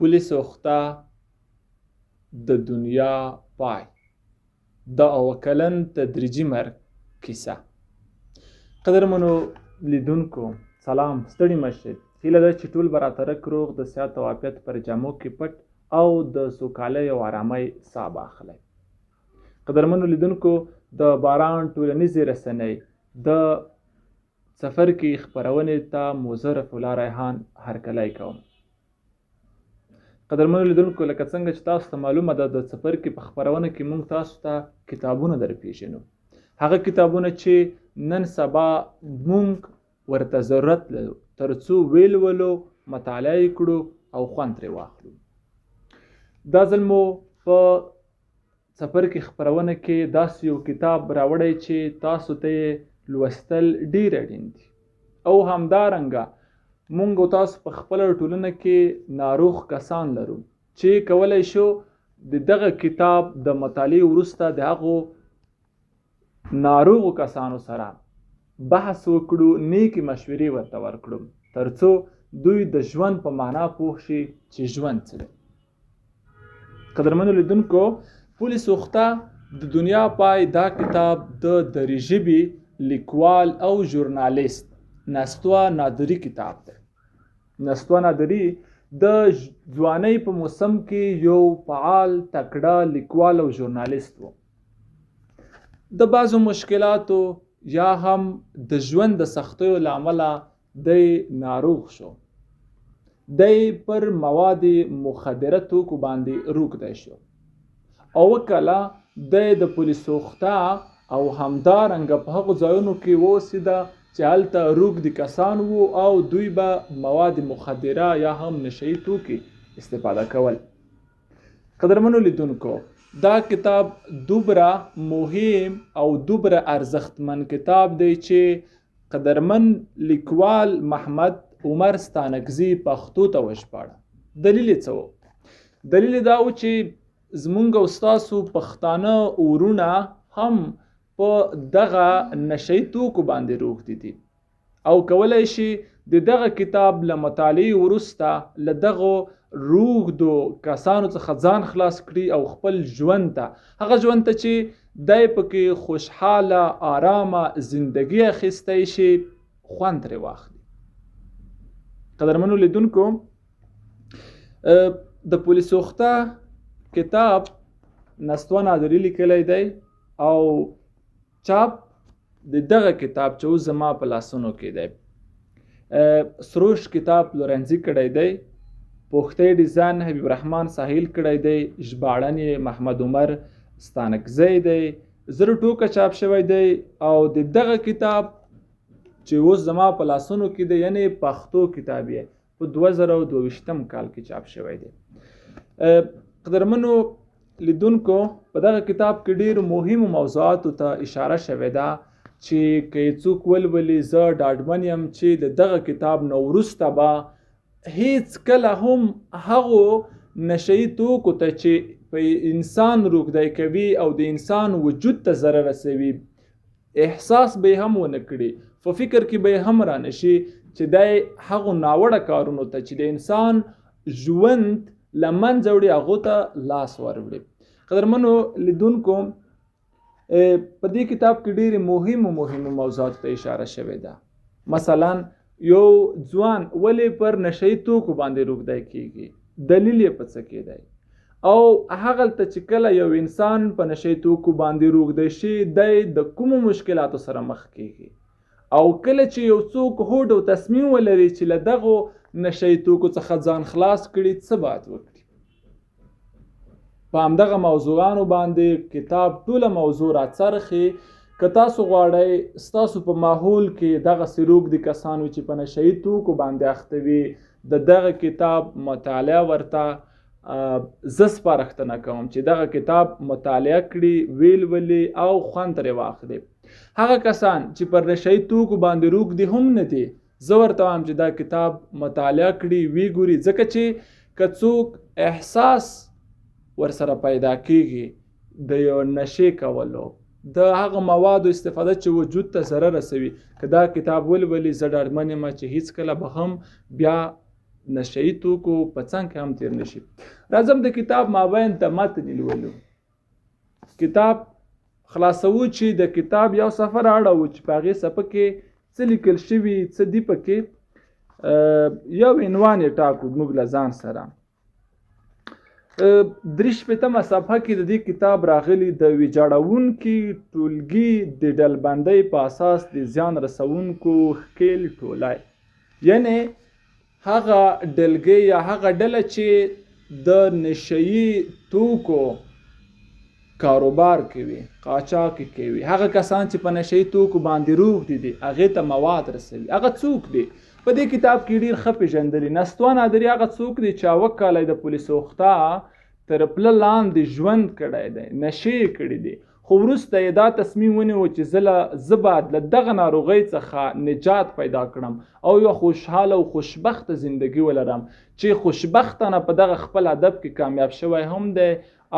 پل سوخته د دنیا پای د اوکلن تدریجي مرګ کیسه. قدرمنو لیدونکو سلام، ستړي مشئ. هیله ده چې ټول به راترک روغ د صحت او عافیت پر جامو کې پټ او د سوکالۍ او آرامۍ ساه به اخلئ. قدرمنو لیدونکو، د باران ټولنیزې رسنۍ د څپرکي خپرونې ته موزه رفیع الله ریحان هرکلی کوم. قدرمنو لیدونکو، لکه څنګه چې تاسو ته معلومه ده د څپرکي په خپرونه کې موږ تاسو ته کتابونه درپېژنو. هغه کتابونه چې نن سبا موږ ورته ضرورت لرو تر څو ولولو، مطالعه یې کړو او خوند ترې واخلو. دا ځل مو په څپرکي خپرونه کې داسې یو کتاب راوړی چې تاسو ته یې لوستل ډېر اړین دي او همدارنګه موږ تاسو په خپله ټولنه کې ناروغ کسان لرو چې کولی شو د دغه کتاب د مطالعې وروسته د هغو ناروغو کسانو سره بحث وکړو، نیکې مشورې ورته ورکړو تر څو دوی د ژوند په معنا پوه شي چې ژوند څه دی. قدرمنو لیدونکو، پل سوخته د دنیا پای دا کتاب د دري ژبې لیکوال او ژورنالیست نستوه نادري کتاب دی. نستوه نادري د ځوانۍ په موسم کې یو فعال تکړه لیکوال او ژورنالیست و. د بعضو مشکلاتو یا هم د ژوند د سختیو له امله دی ناروغ شو. دی پر مواد مخدره توکو باندې روږدی شو او وکله دی د پل سوخته او همدارنګه په هغو ځایونو کې واوسېده چې هلته روږدي کسان وو او دوی به مواد مخدره یا هم نشهیي توکي استفاده کول. قدرمنو لیدونکو، دا کتاب دومره مهم او دومره ارزښتمن کتاب دی چې قدرمن لیکوال محمد عمر ستانکزي پښتو ته وژباړه. دلیل یې څه و؟ دلیل یې دا و چې زمونږ او ستاسو پښتانه ورونه هم په دغه نشهیي توکو باندې روږدي دي او کولی شي د دغه کتاب له مطالعې وروسته له دغو روږدو کسانو څخه ځان خلاص کړي او خپل ژوند ته، هغه ژوند ته چې دی پکې خوشحاله آرامه زندگی اخیستی شي، خوند ترې واخلي. قدرمنو لیدونکو، د پل سوخته کتاب نستوه نادري لیکلی دی او چاپ د دغه کتاب چې اوس زما په لاسونو کې دی سروش کتاب پلورنځي کړی دی، پوښتۍ ډیزاین حبیب الرحمن ساحل کړی دی، ژباړن یې محمد عمر ستانکزی دی، زر ټوکه چاپ شوی دی او د دغه کتاب چې اوس زما په لاسونو کې دی یعنی پښتو کتاب یې په 2022 کال کې چاپ شوی دی. قدرمنو لیدونکو، په دغه کتاب کې ډېرو مهمو موضوعاتو ته اشاره شوې ده چې که یې څوک ولولي زه ډاډمن یم چې د دغه کتاب نه وروسته به هیڅ کله هم هغو نشهیي توکو ته چې په انسان روږدی کوي او د انسان وجود ته ضرر رسوي احساس به یې هم ونه کړي، په فکر کې به یې هم رانشي چې دی هغو ناوړه کارونو ته چې د انسان ژوند له منځه وړي هغو ته لاس وروړي. قدرمنو لیدونکو، په دې کتاب کې ډېرې مهمو موضوعاتو ته اشاره شوې ده. مثلا یو ځوان ولې پر نشهیي توکو باندې روږدی کیږي، دلیل یې په څه کې دی او هغلته چې کله یو انسان په نشهیي توکو باندې روږدی شي دی د کومو مشکلاتو سره مخ کیږي او کله چې یو څوک هوډ او تصمیم ولري چې له دغو نشهیي توکو څخه ځان خلاص کړي څه باید وکړي. په همدغه موضوعانو باندې کتاب ټوله موضوع راڅرخي. که تاسو غواړئ ستاسو په ماحول کې دغسې روږدي کسان وي چې په نشهیي توکو باندې اخته وي، د دغه کتاب مطالعه ورته زه سپارښتنه کوم چې دغه کتاب مطالعه کړي، ویلولي او خوند ترې واخلي. هغه کسان چې پر نشهیي توکو باندې روږدي هم نه دي، زه ورته وایم چې دا کتاب مطالعه کړي، وی ګوري، ځکه چې که څوک احساس ورسره پیدا کیږي د یو نشې کولو، د هغه موادو استفاده چې وجود ته ضرر رسوي، که دا کتاب ولولي زه ډاډمن یم چې هیڅکله به هم بیا نشهي توکو په څنګ کې هم تیر نشي. راځم د کتاب مابین ته متن لولو. کتاب خلاصو چې د کتاب یو سفر اړه و چې په هغې صفحه کې څه لیکل شوي څه دي پکې یو عنوان یې ټاکو موږ له ځان سره. 83 صفحه کې د دې کتاب راغلي د ویجاړونکي ټولګي د ډلبندۍ په اساس د زیان رسونکو ښکېل ټولی، یعنی هغه ډلګۍ یا هغه ډله چې د نشهیي توکو کاروبار کوي، قاچاق کوي، هغه کسان چې په نشهیي توکو باندې روغ دي هغې ته مواد رسوي. هغه څوک دي؟ په دې کتاب کې ډېر ښه پېژندلي. نستوه نادري هغه څوک دی چې 9 کاله د پولیسو اخته تر پله لاندې ژوند کړی دی، نشې کړي دي، خو وروسته یې دا تصمیم ونیو چې زه به له دغه ناروغۍ څخه نجات پیدا کړم او یو خوشحاله او خوشبخته زندگی ولرم، چې خوشبختانه په دغه خپل هدف کې کامیاب شوی هم دی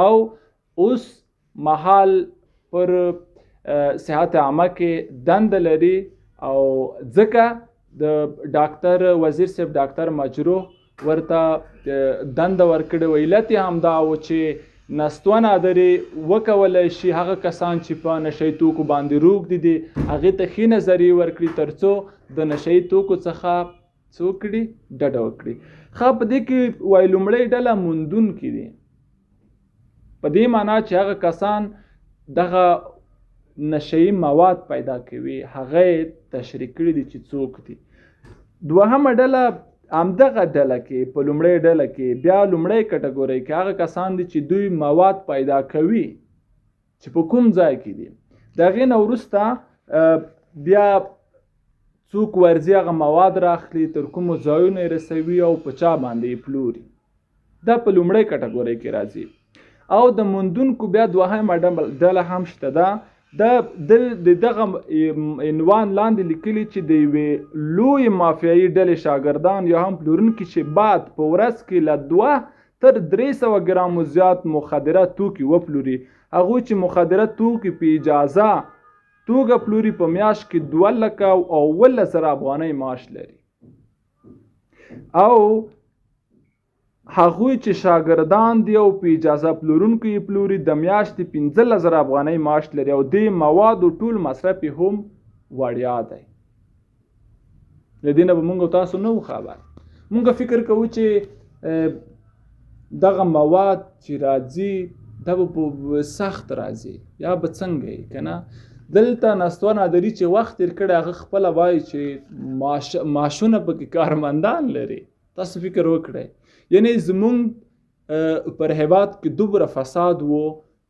او اوس مهال پر صحت عامه کې دنده لري. او ځکه د ډاکټر وزیر صاحب ډاکټر مجروح ورته دنده ورکړې وه. علت یې همدا و چې نستوه نادري وکولی شي هغه کسان چې په نشهیي توکو باندې روږ دي هغې ته ښې نظریې ورکړي تر څو د نشهیي توکو څخه څه وکړي؟ ډډه وکړي. ښه، په دې کې وایي لومړۍ ډله موندونکي دي، په دې معنا چې هغه کسان دغه نشهیي مواد پیدا کوي هغه یې تشریح کړي دي چې څوک دي. دوهمه ډله همدغه ډله کې په لومړۍ ډله کې بیا لومړۍ کټګورۍ کې هغه کسان دي چې دوی مواد پیدا کوي چې په کوم ځای کې دي. د هغې نه وروسته بیا څوک ورځي هغه مواد راخلي تر کومو ځایونو یې رسوي او په چا باندې یې پلوري. دا په لومړۍ کټګورۍ کې راځي. او د موندونکو بیا دوهمه ډله هم شته. ده د دغه عنوان لاندې لیکلي چې د یوې لویې مافیایي ډلې شاګردان یا هم پلورونکي چې بعد په ورځ کې له 2 تر 300 ګرامو زیات مخدره توکي وپلوري. هغوی چې مخدره توکي په اجازه توګه پلوري په میاشت کې 2,11,000 افغانۍ معاش لري. او هغوی چې شاګردان دي او په اجازه پلورونکو یې پلوري د میاشتې 15,000 افغانۍ معاش لري او دې موادو ټول مصرف یې هم وړیا دی. له دې نه به موږ تاسو نه وو خبر. موږ فکر کوو چې دغه مواد چې راځي دا به په سخت راځي یا به څنګه یې که نه. دلته نستوه نادري چې وخت تېر کړی هغه خپله وایي چې معاشونه پکې کارمندان لري. تاسو فکر وکړئ، یعنی زمونږ پر هیواد کې دومره فساد و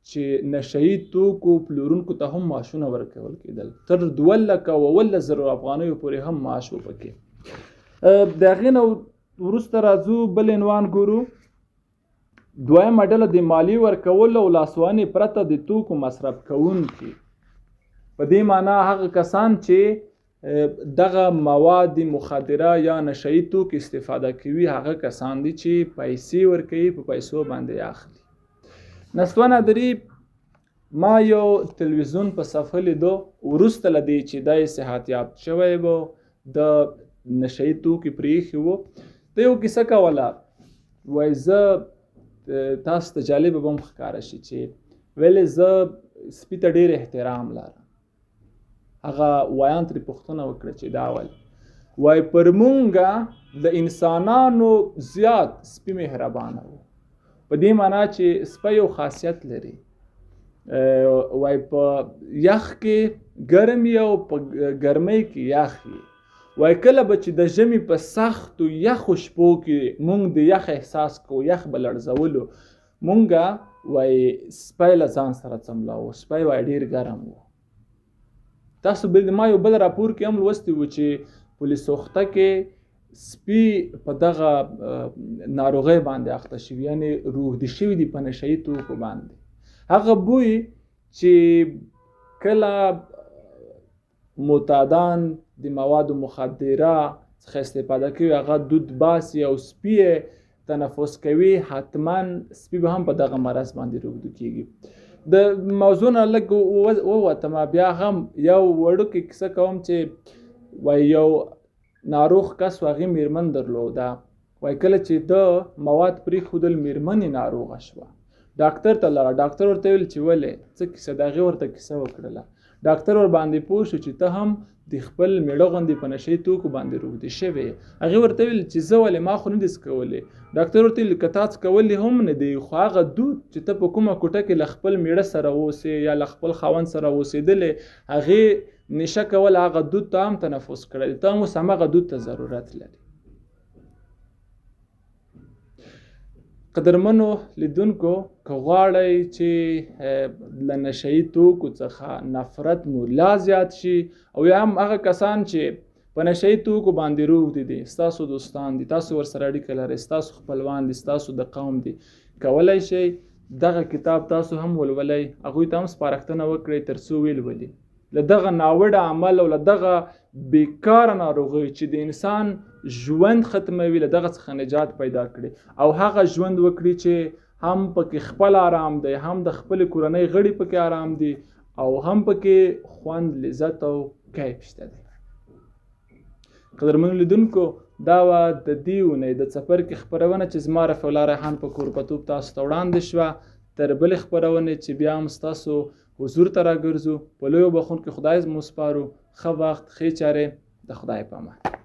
چې نشهیي توکو پلورونکو ته هم معاشونه ورکول کېدل، تر 2,11,000 افغانیو پورې هم معاش و پکې. د هغې نه وروسته راځو بل عنوان ګورو. دویمه ډله د مالیې ورکولو او لاسوهنې پرته د توکو مصرف کوونکي. په دې معنا هغه کسان چې دغه مواد مخدره یا نشهیي توکي استفاده کوي هغه کسان دي چې پیسې ورکوي، په پیسو باندې اخلي. نستوه نادري ما یو تلویزیون په صفحه لیدو وروسته له دې چې دا یې صحت یافت شوی و د نشهیي توکي پرېښي وو. د یو کیسه کوله، وایي زه تاسو ته جالبه به هم ښکاره شي چې ویلې زه سپي ته ډېر احترام لرم. هغه وایان ترې پوښتنه وکړه چې دا وایي پر مونږه د انسانانو زیات سپي مهربانه و. په دې معنا چې سپی یو خاصیت لري، وایي په یخ کې ګرم وي او په ګرمۍ کې یخ وي. وایي کله به چې د ژمي په سختو یخو شپو کې مونږ د یخ احساس کوو، یخ به لړزولو، مونږه وایي سپی له ځان سره څملاوو. سپی وایي ډېر ګرم و. تاسو ما یو بل راپور کې هم لوستی و چې پولیس اخته کې سپي په دغه ناروغۍ باندې اخته شوي، یعنې روږدي شوي دي په نشهیي توکو باندې. هغه بوی چې کله معتادان د موادو مخدره څخه استفاده کوي هغه دود باسي او سپي تنفس کوي، حتما سپي به هم په دغه مرض باندې روږدي کېږي. د موضوع نه لږ ووتم، بیا هم یو وړوکې کیسه کوم چې وایي یو ناروغ کس و هغې مېرمن درلوده، وایي کله چې د مواد پرېښودل میرمنې ناروغه شوه ډاکټر ته لاړه ډاکټر ورته ویل چې ولې څه کیسه د هغې ورته کیسه وکړله ډاکټر ور باندې پوه شو چې ته هم د خپل میړه غوندې په نشهیي توکو باندې روږدې شوې هغې ورته ویل چې زه ولې ما خو نه دي څکولې ډاکټر ورته ویل که تا څکولې هم نه دی خو هغه دود چې ته په کومه کوټه کې له خپل میړه سره اوسې یا له خپل خاوند سره اوسېدلې هغې نشه کول هغه دود ته هم تنفس کړی ته هم اوس همغه دود ته ضرورت لري قدرمنو لیدونکو که غواړئ چې له نشهیي توکو څخه نفرت مو لا زیات شي او یا هم هغه کسان چې په نشهیي توکو باندې روږدي دي ستاسو دوستان دي تاسو ورسره اړیکه لرئ ستاسو خپلوان دي ستاسو د قوم دي کولی شئ دغه کتاب تاسو هم ولولئ هغوی ته هم سپارښتنه وکړئ تر څو ولولي له دغه ناوړه عمل او له دغه بیکاره ناروغیو چې د انسان ژوند ختموي له دغه څخه نجات پیدا کړي او هغه ژوند وکړي چې هم پکې خپل آرام دی هم د خپلې کورنۍ غړي پکې آرام دي او هم پکې خوند لذت او کیف شته دی قدرمنو لیدونکو دا وه د دې اونۍ د څپرکي خپرونه چې زما رفیع الله ریحان په کوربتوب تاسو ته وړاندې شوه تر بلې خپرونې چې بیا هم ستاسو حضور ته راګرځو په لویو بخښونکي خدای مو سپارو ښه وخت ښې چارې د خدای په امان